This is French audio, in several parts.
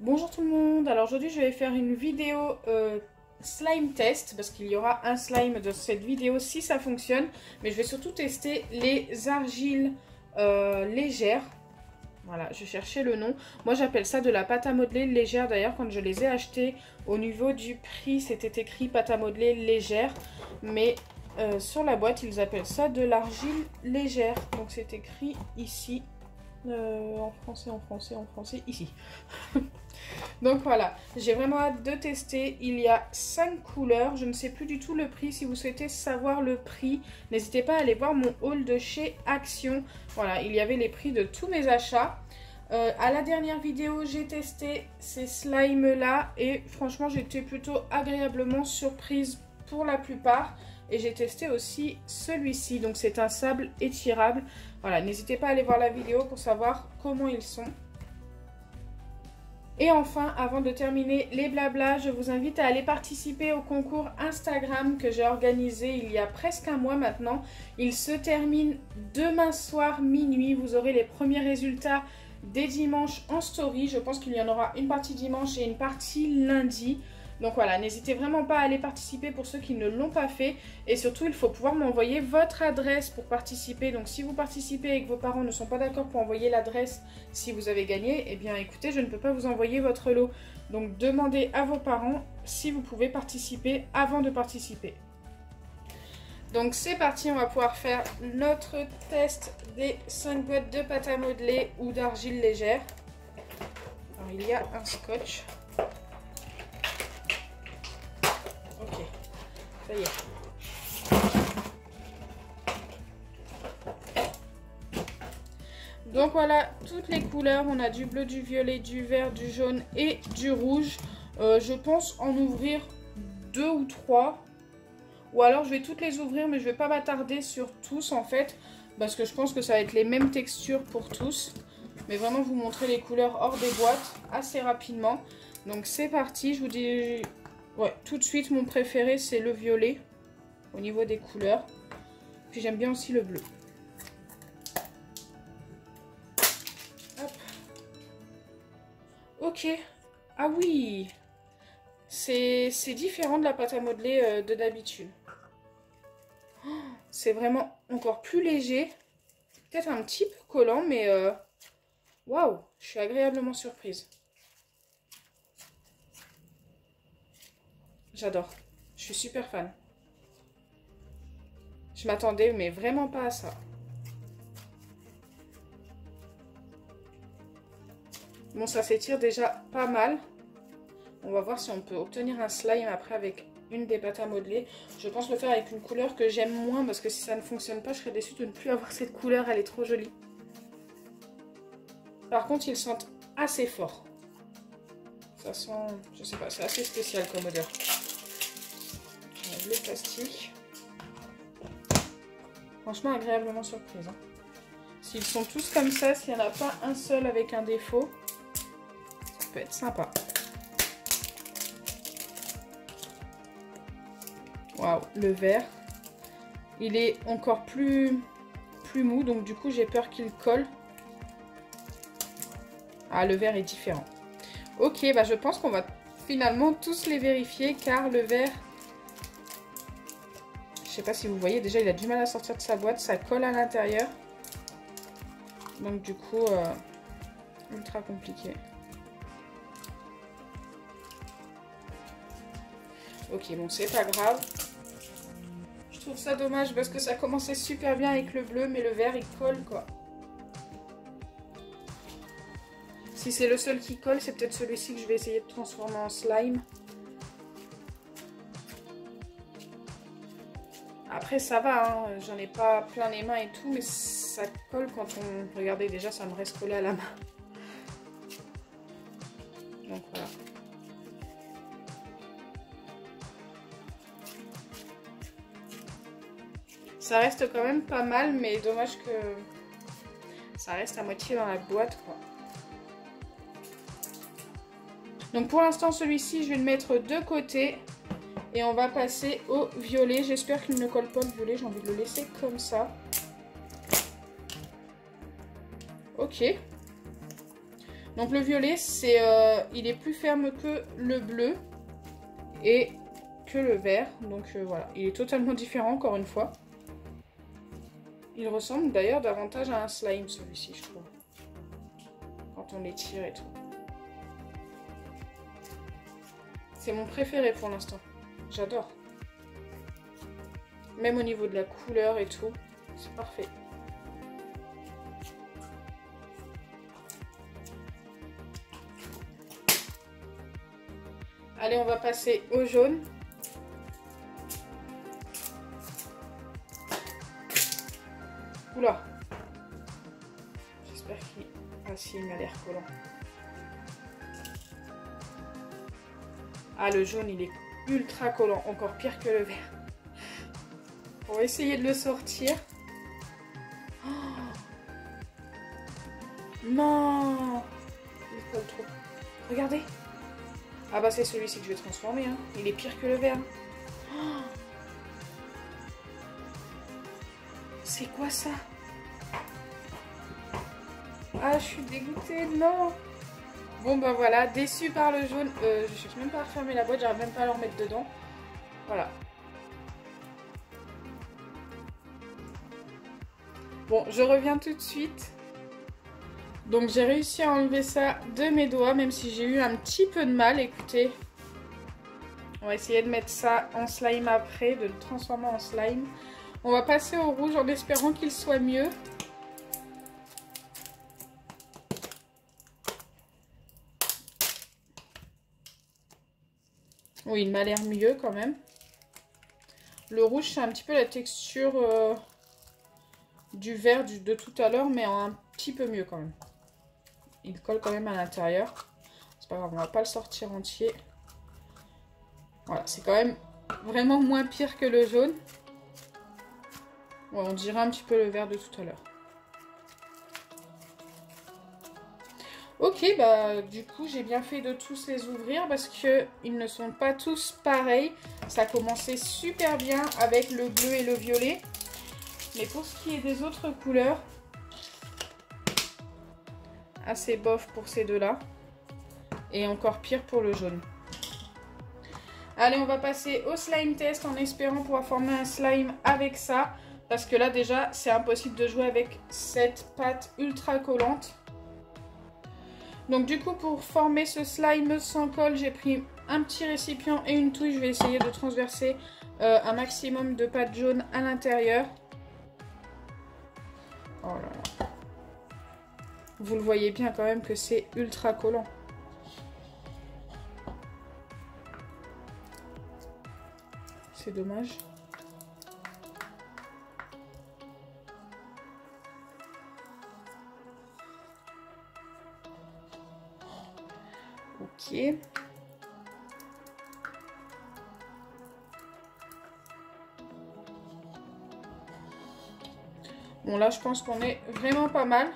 Bonjour tout le monde, alors aujourd'hui je vais faire une vidéo slime test parce qu'il y aura un slime dans cette vidéo si ça fonctionne, mais je vais surtout tester les argiles légères. Voilà, je cherchais le nom. Moi j'appelle ça de la pâte à modeler légère. D'ailleurs quand je les ai achetés, au niveau du prix c'était écrit pâte à modeler légère, mais sur la boîte ils appellent ça de l'argile légère. Donc c'est écrit ici. En français, ici. Donc voilà, j'ai vraiment hâte de tester. Il y a 5 couleurs, je ne sais plus du tout le prix. Si vous souhaitez savoir le prix, n'hésitez pas à aller voir mon haul de chez Action. Voilà, il y avait les prix de tous mes achats. À la dernière vidéo, j'ai testé ces slimes là et franchement, j'étais plutôt agréablement surprise pour la plupart. Et j'ai testé aussi celui-ci, donc c'est un sable étirable. Voilà, n'hésitez pas à aller voir la vidéo pour savoir comment ils sont. Et enfin, avant de terminer les blablas, je vous invite à aller participer au concours Instagram que j'ai organisé il y a presque un mois maintenant. Il se termine demain soir minuit. Vous aurez les premiers résultats dès dimanche en story. Je pense qu'il y en aura une partie dimanche et une partie lundi. Donc voilà, n'hésitez vraiment pas à aller participer pour ceux qui ne l'ont pas fait. Et surtout, il faut pouvoir m'envoyer votre adresse pour participer. Donc si vous participez et que vos parents ne sont pas d'accord pour envoyer l'adresse si vous avez gagné, eh bien écoutez, je ne peux pas vous envoyer votre lot. Donc demandez à vos parents si vous pouvez participer avant de participer. Donc c'est parti, on va pouvoir faire notre test des 5 boîtes de pâte à modeler ou d'argile légère. Alors il y a un scotch. Ok, ça y est. Donc voilà, toutes les couleurs. On a du bleu, du violet, du vert, du jaune et du rouge. Je pense en ouvrir 2 ou 3. Ou alors je vais toutes les ouvrir, mais je ne vais pas m'attarder sur tous en fait. Parce que je pense que ça va être les mêmes textures pour tous. Mais vraiment vous montrer les couleurs hors des boîtes assez rapidement. Donc c'est parti, je vous dis... Ouais, tout de suite, mon préféré, c'est le violet, au niveau des couleurs. Puis j'aime bien aussi le bleu. Hop. Ok. Ah oui, c'est différent de la pâte à modeler de d'habitude. Oh, c'est vraiment encore plus léger. Peut-être un petit peu collant, mais... Waouh, je suis agréablement surprise. J'adore. Je suis super fan. Je m'attendais, mais vraiment pas à ça. Bon, ça s'étire déjà pas mal. On va voir si on peut obtenir un slime après avec une des pâtes à modeler. Je pense le faire avec une couleur que j'aime moins parce que si ça ne fonctionne pas, je serais déçue de ne plus avoir cette couleur. Elle est trop jolie. Par contre, ils sentent assez fort. Ça sent... Je sais pas, c'est assez spécial comme odeur. Le plastique. Franchement agréablement surprise. Hein. S'ils sont tous comme ça, s'il n'y en a pas un seul avec un défaut, ça peut être sympa. Waouh, le vert. Il est encore plus mou, donc du coup j'ai peur qu'il colle. Ah, le vert est différent. Ok, bah je pense qu'on va finalement tous les vérifier car le vert... Je sais pas si vous voyez, déjà il a du mal à sortir de sa boîte, ça colle à l'intérieur. Donc du coup, ultra compliqué. Ok, bon c'est pas grave. Je trouve ça dommage parce que ça commençait super bien avec le bleu, mais le vert il colle quoi. Si c'est le seul qui colle, c'est peut-être celui-ci que je vais essayer de transformer en slime. Après ça va, hein, j'en ai pas plein les mains et tout, mais ça colle quand on... Regardez déjà, ça me reste collé à la main. Donc voilà. Ça reste quand même pas mal, mais dommage que ça reste à moitié dans la boîte, quoi. Donc pour l'instant, celui-ci, je vais le mettre de côté. Et on va passer au violet. J'espère qu'il ne colle pas le violet. J'ai envie de le laisser comme ça. Ok. Donc le violet, c'est, il est plus ferme que le bleu et que le vert. Donc voilà, il est totalement différent encore une fois. Il ressemble d'ailleurs davantage à un slime celui-ci, je trouve. Quand on l'étire et tout. C'est mon préféré pour l'instant. J'adore. Même au niveau de la couleur et tout, c'est parfait. Allez, on va passer au jaune. Oula. J'espère qu'il... Ah si, il m'a l'air collant. Ah, le jaune, il est ultra collant. Encore pire que le vert. On va essayer de le sortir. Oh non, il colle trop. Regardez. Ah bah c'est celui-ci que je vais transformer. Hein. Il est pire que le vert. Oh, c'est quoi ça? Ah, je suis dégoûtée. Non. Bon bah voilà, déçue par le jaune. Je cherche même pas à refermer la boîte. J'arrive même pas à le remettre dedans. Voilà. Bon, je reviens tout de suite. Donc j'ai réussi à enlever ça de mes doigts, même si j'ai eu un petit peu de mal. Écoutez, on va essayer de mettre ça en slime après, de le transformer en slime. On va passer au rouge en espérant qu'il soit mieux. Oui, il m'a l'air mieux quand même. Le rouge, c'est un petit peu la texture du vert de tout à l'heure, mais en un petit peu mieux quand même. Il colle quand même à l'intérieur. C'est pas grave, on va pas le sortir entier. Voilà, c'est quand même vraiment moins pire que le jaune. Ouais, on dirait un petit peu le vert de tout à l'heure. Ok, bah du coup j'ai bien fait de tous les ouvrir parce que ils ne sont pas tous pareils. Ça a commencé super bien avec le bleu et le violet. Mais pour ce qui est des autres couleurs, assez bof pour ces deux-là. Et encore pire pour le jaune. Allez, on va passer au slime test en espérant pouvoir former un slime avec ça. Parce que là déjà, c'est impossible de jouer avec cette pâte ultra collante. Donc du coup, pour former ce slime sans colle, j'ai pris un petit récipient et une touille. Je vais essayer de transverser un maximum de pâte jaune à l'intérieur. Oh là là. Vous le voyez bien quand même que c'est ultra collant. C'est dommage. Ok. Bon là je pense qu'on est vraiment pas mal.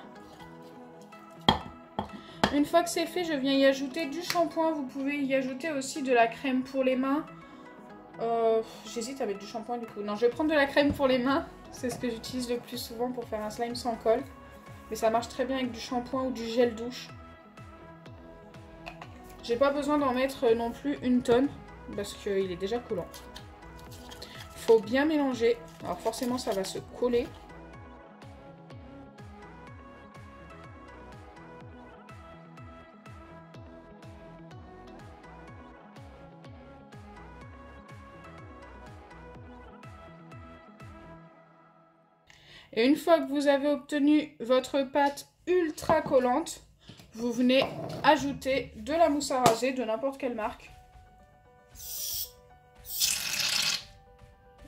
Une fois que c'est fait, je viens y ajouter du shampoing. Vous pouvez y ajouter aussi de la crème pour les mains. J'hésite à mettre du shampoing du coup. Non, je vais prendre de la crème pour les mains. C'est ce que j'utilise le plus souvent pour faire un slime sans colle. Mais ça marche très bien avec du shampoing ou du gel douche. J'ai pas besoin d'en mettre non plus une tonne parce qu'il est déjà collant. Faut bien mélanger. Alors forcément ça va se coller. Et une fois que vous avez obtenu votre pâte ultra collante, vous venez ajouter de la mousse à raser de n'importe quelle marque.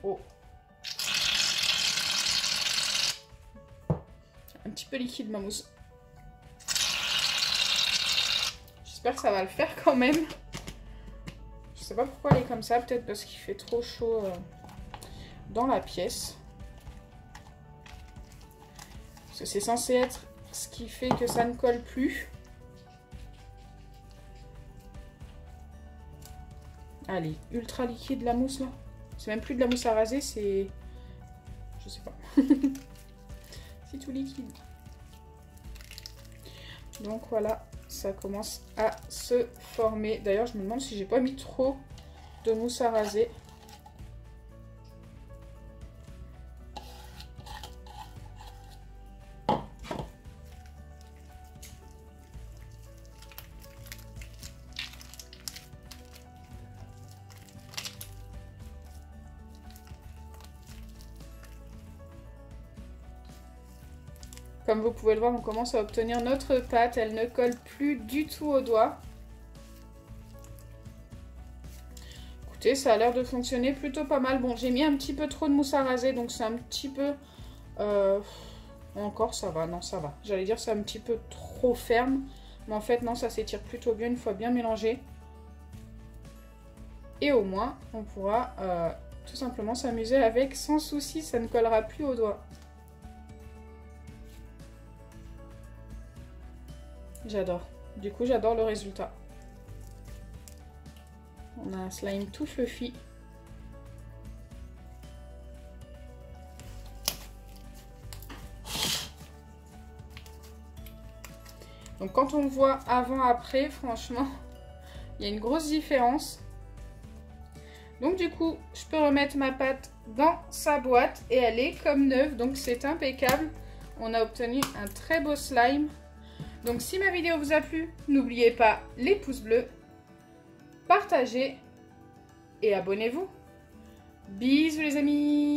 Oh. Un petit peu liquide ma mousse. J'espère que ça va le faire quand même. Je sais pas pourquoi elle est comme ça, peut-être parce qu'il fait trop chaud dans la pièce. Parce que c'est censé être ce qui fait que ça ne colle plus. Allez, ultra liquide la mousse là. C'est même plus de la mousse à raser, c'est... Je sais pas. C'est tout liquide. Donc voilà, ça commence à se former. D'ailleurs, je me demande si j'ai pas mis trop de mousse à raser. Comme vous pouvez le voir, on commence à obtenir notre pâte. Elle ne colle plus du tout au doigt. Écoutez, ça a l'air de fonctionner plutôt pas mal. Bon, j'ai mis un petit peu trop de mousse à raser, donc c'est un petit peu... Encore, ça va. Non, ça va. J'allais dire c'est un petit peu trop ferme. Mais en fait, non, ça s'étire plutôt bien une fois bien mélangé. Et au moins, on pourra tout simplement s'amuser avec sans souci. Ça ne collera plus au doigt. J'adore. Du coup, j'adore le résultat. On a un slime tout fluffy. Donc quand on voit avant-après, franchement, il y a une grosse différence. Donc du coup, je peux remettre ma pâte dans sa boîte et elle est comme neuve. Donc c'est impeccable. On a obtenu un très beau slime. Donc si ma vidéo vous a plu, n'oubliez pas les pouces bleus, partagez et abonnez-vous. Bisous les amis!